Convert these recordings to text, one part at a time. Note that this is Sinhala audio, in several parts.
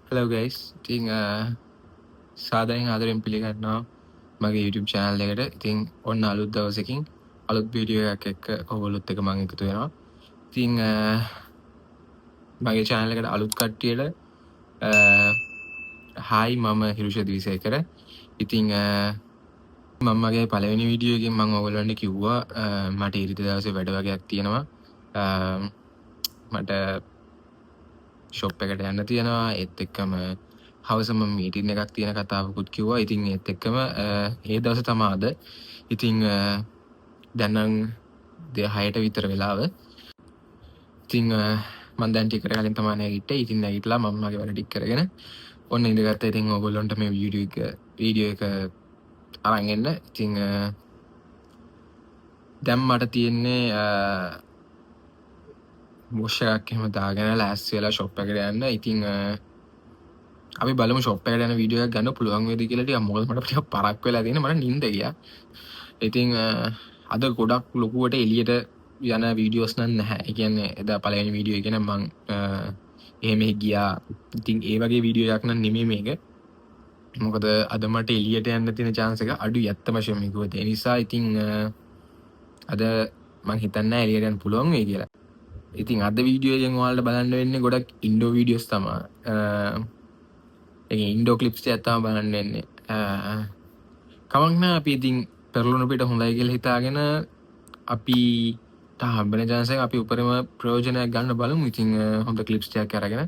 Hello guys. ඉතින් සාදරයෙන් ආදරයෙන් පිළිගන්නවා මගේ YouTube channel එකට. ඉතින් ඔන්න අලුත් දවසකින් අලුත් වීඩියෝ එකක් එක්ක ඔයගොල්ලොත් එක්ක මම එකතු වෙනවා. ඉතින් මගේ channel එකට අලුත් කට්ටියට hi මම හිරුෂ දිවිසේකර. ඉතින් මම මගේ පළවෙනි වීඩියෝ එකෙන් මම ඔයගොල්ලන්ට කිව්වා මට ඉරිදා දවසේ වැඩ වගේක් තියෙනවා. මට ෂොප් එකට යන්න තියෙනවා. ඒත් එක්කම හවස මම මීටින් එකක් තියෙන කතාවකුත් කිව්වා. ඉතින් ඒත් එක්කම ඒ දවස තමයි අද. ඉතින් දැන් නම් 6ට විතර වෙලාව. ඉතින් මම දැන් ටික කලින් තමයි නැගිට්ටේ. ඉතින් නැගිටලා මම මගේ වැඩ ටික කරගෙන ඔන්න ඉඳගත්තා. ඉතින් ඔයගොල්ලන්ට මේ වීඩියෝ එක අරන් එන්න. ඉතින් දැන් මට තියෙන්නේ වොෂ් එකක් එහෙම දාගෙන ලෑස්ති වෙලා ෂොප් එකට යන්න. ඉතින් අපි බලමු ෂොප් එකට යන වීඩියෝ එකක් ගන්න පුළුවන් වේද කියලා. ටිකක් මොකද මට ටිකක් පරක් වෙලා තියෙන මට නිින්ද ගියා. ඉතින් අද ගොඩක් ලොකුවට එළියට යන වීඩියෝස් නම් නැහැ. ඒ කියන්නේ එදා පළවෙනි වීඩියෝ එක නම් මම එහෙම ගියා. ඉතින් ඒ වගේ වීඩියෝ එකක් නම් නෙමෙයි මේක. මොකද අද මට එළියට යන්න තියෙන chance එක අඩුයි ඇත්තම වශයෙන්ම කිව්වොත්. ඒ නිසා ඉතින් අද මම හිතන්නේ එළියට යන්න පුළුවන් වෙයි කියලා. ඉතින් අද වීඩියෝ එකෙන් ඔයාලට බලන්න වෙන්නේ ගොඩක් ඉන්ඩෝ වීඩියෝස් තමයි. ඉන්ඩෝ ක්ලිප්ස් ටිකක් තමයි බලන්න වෙන්නේ. කමක් නැහැ අපි ඉතින් පෙරළුණු පිට හොඳයි කියලා හිතාගෙන අපිට හම්බෙන chance එක අපි උපරිම ප්‍රයෝජනයක් ගන්න බලමු. ඉතින් හොඳ ක්ලිප්ස් ටිකක් අරගෙන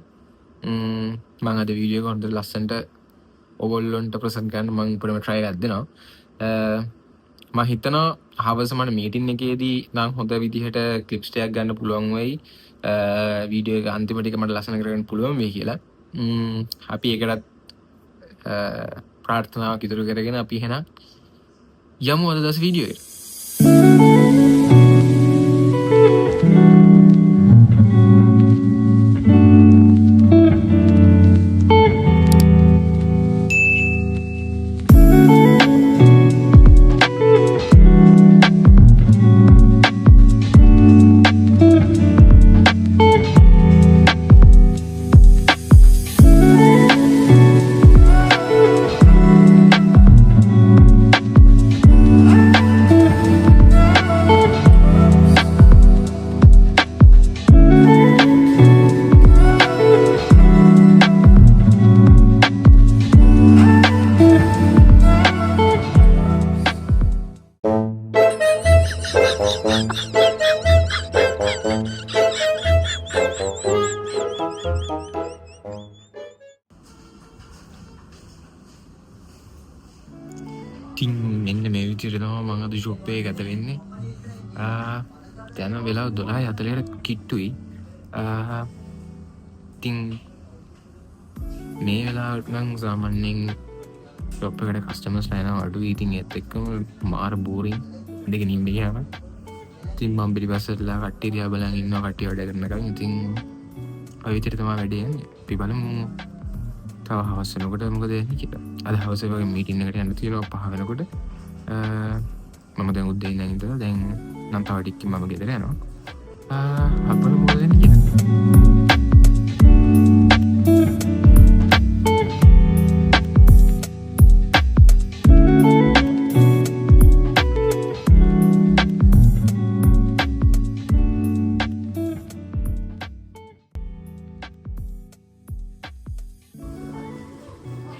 මම අද වීඩියෝ එක හොඳ ලස්සනට ඔයගොල්ලන්ට ප්‍රසන්ට් කරන්න මම උපරිම try එකක් දෙනවා. මම හිතනවා හවස මට මීටින් එකේදී නම් හොඳ විදිහට ක්ලිප්ස් ටිකක් ගන්න පුළුවන් වෙයි. වීඩියෝ එක අන්තිම ටික මට ලස්සන කරගන්න පුළුවන් වෙයි කියලා. අපි ඒකටත් ප්‍රාර්ථනාවක් ඉදිරි කරගෙන අපි එහෙනම් යමු අද දවස් වීඩියෝ එකට. ඉතින් මෙන්න මේ විදිහට තමයි මම අද ෂොප් එකේ ගත වෙන්නේ. දැන් වෙලාව 12:40ට කිට්ටුයි. ඉතින් මේ වෙලාවට නම් සාමාන්‍යයෙන් ෂොප් එකට කස්ටමර්ස්ලා එනවා අඩුයි. ඉතින් ඒත් එක්කම මාර බෝරින් දෙක නිින්ද ගියාම. ඉතින් මම පිටිපස්සටලා කට්ටිය දිහා බලන් ඉන්නවා කට්ටිය වැඩ කරනකම්. ඉතින් ඔය විදිහට තමයි වැඩේ යන්නේ. අපි බලමු තව හවස වෙනකොට මොකද වෙන්නේ කියලා. අද හවස වගේ මීටින් එකට යන්න තියෙනවා 5 වෙනකොට. මම දැන් උදේ ඉඳන් ඉඳලා දැන් නම් තව ටිකකින් මම ගෙදර යනවා. අපල මොකද වෙන්නේ කියලා.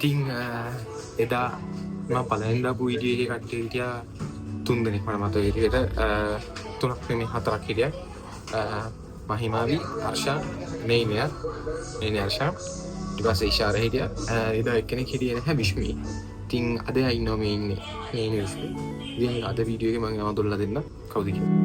ඉතින් එදා මම පළවෙනි දාපු වීඩියෝ එකේ කට්ටිය හිටියා 3 දෙනෙක් මට මතක විදිහට 3ක් නෙමෙයි 4ක් හිටියා. මහිමාවි, හර්ෂා, නේනියා හර්ෂා, ඊට පස්සේ ඉෂාර හිටියා. එදා එක්කෙනෙක් හිටියේ නැහැ විශ්මී. ඉතින් අද ඉන්නවා මේ ඉන්නේ නේනියා විශ්මී. ඉතින් අද වීඩියෝ එකේ මම යම දුල්ලා දෙන්න කවුද කියලා.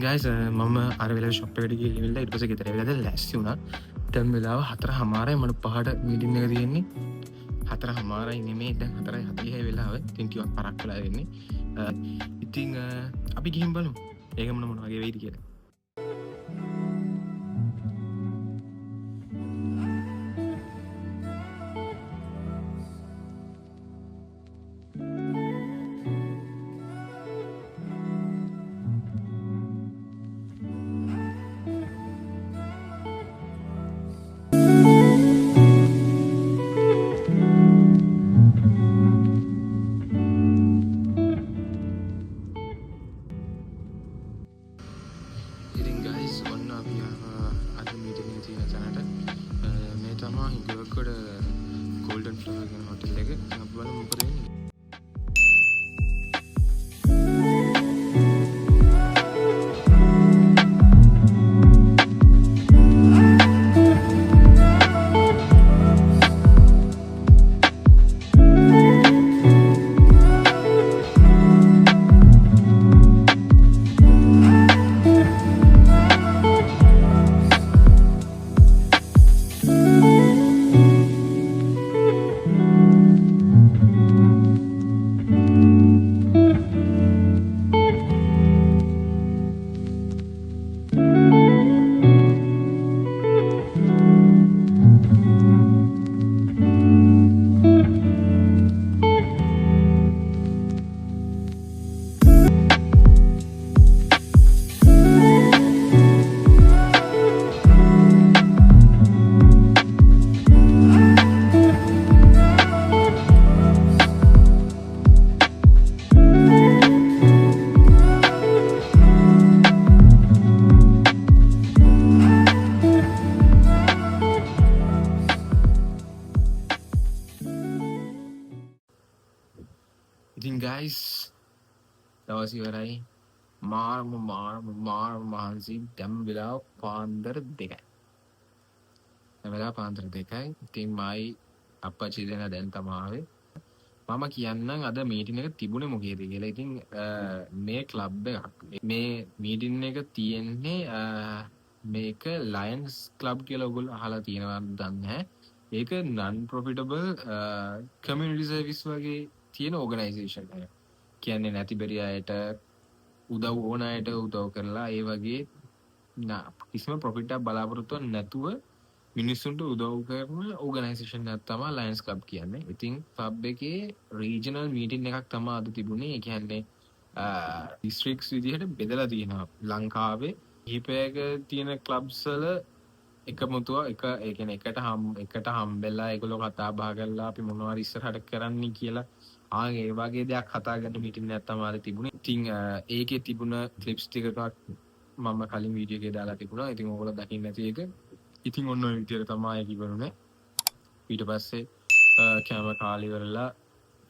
ගයිස් මම අර වෙලාවේ ෂොප් එකට ගිහින් ඉවිල්ලා ඊට පස්සේ ගෙදර ඇවිල්ලා දැන් ලෑස්ති වුණා. දැන් වෙලාව 4:00යි මට 5ට මීටින් එක තියෙන්නේ. 4:00යි නෙමෙයි දැන් 4:40යි වෙලාව. ඉතින් ටිකක් පරක් වෙලා වෙන්නේ. ඉතින් අපි ගිහින් බලමු. ඒක මොන වගේ වෙයිද කියලා. ඉතින් ගයිස් ඔන්න අපි අද මීටින් එකේ තියෙන තැනට මේ තමයි හිඟවකඩ ගෝල්ඩන් ෆ්ලවර් කියන හොටෙල් එක. අපි බලමු මොකද වෙන්නේ. ඉතින් ගයිස් දවස් ඉවරයි. මාරම මහන්සි. දැන් වෙලාව පාන්දර 2යි. දැන් වෙලාව පාන්දර 2යි. ඉතින් මයි අප්පච්චි දෙන දැන් තමයි ආවේ. මම කියන්නම් අද මීටින් එක තිබුණේ මොකේද කියලා. ඉතින් මේ ක්ලබ් එකක්. මේ මීටින් එක තියෙන්නේ මේක ලයන්ස් ක්ලබ් කියලා ඔයගොල්ලෝ අහලා තියෙනවද දන්නේ නැහැ. ඒක non profitable community service වගේ තියෙන ඕගනයිසේෂන් එක. කියන්නේ නැති බැරි අයට උදව් ඕන අයට උදව් කරලා ඒ වගේ කිසිම ප්‍රොෆිට් එකක් බලාපොරොත්තු නැතුව මිනිස්සුන්ට උදව් කරන ඕගනයිසේෂන් එකක් තමයි ලයන්ස් ක්ලබ් කියන්නේ. ඉතින් ක්ලබ් එකේ රීජනල් මීටින් එකක් තමයි අද තිබුණේ. ඒ කියන්නේ ඩිස්ට්‍රික්ස් විදිහට බෙදලා තියෙනවා. ලංකාවේ කිහිපයක තියෙන ක්ලබ්ස් වල එකමුතුව එක ඒ කියන්නේ එකට හම්බෙලා ඒගොල්ලෝ කතා බහ කරලා අපි මොනවද ඉස්සරහට කරන්න කියලා ඒ වගේ දෙයක් කතා කරන මීටින් එකක් තමයි අද තිබුණේ. ඉතින් ඒකේ තිබුණ ක්ලිප්ස් ටිකක් මම කලින් වීඩියෝ එකේ දාලා තිබුණා. ඉතින් ඕගොල්ලෝ දකින්න නැති එක. ඉතින් ඔන්න ඔය විදිහට තමයි ඒක ඉවරුනේ. ඊට පස්සේ කැම කාලි ඉවරලා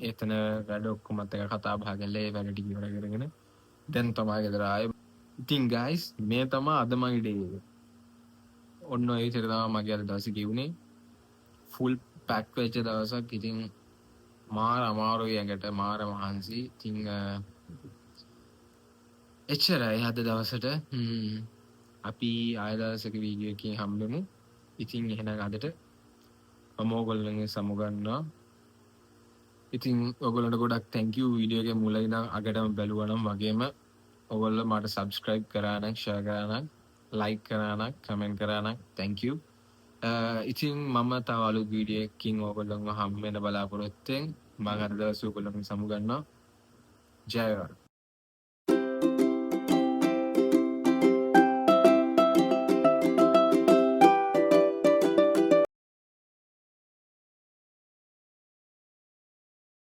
එතන වැඩ ඔක්කොමත් එක කතා බහ කරලා ඒ වැඩ ටික ඉවර කරගෙන දැන් තමයි ගෙදර ආයේ. ඉතින් ගයිස් මේ තමයි අද මගේ ඩේ එක. ඔන්න ඔය විදිහට තමයි මගේ අද දවසේ ගියුනේ. ෆුල් පැක් වෙච්ච දවසක්. ඉතින් මාර අමාරුයි ඇඟට මාර මහන්සි. ඉතින් එච්චරයි අද දවසට. අපි ආය දවසක වීඩියෝ එකකින් හම්බෙමු. ඉතින් එහෙනම් අදට මම ඔයගොල්ලන්ගෙන් සමුගන්නවා. ඉතින් ඔයගොල්ලන්ට ගොඩක් thank you වීඩියෝ එකේ මුල ඉඳන් අගටම බැලුවා නම් වගේම ඔයගොල්ලෝ මට subscribe කරා නම් share කරා නම් like කරා නම් comment කරා නම් thank you. ඉතින් මම තව අලුත් වීඩියෝ එකකින් ඔයගොල්ලන්ව හම්බ වෙන බලාපොරොත්තුෙන් මම අද දවසේ ඔයගොල්ලන්ගෙන් සමුගන්නවා. ජය වේවා.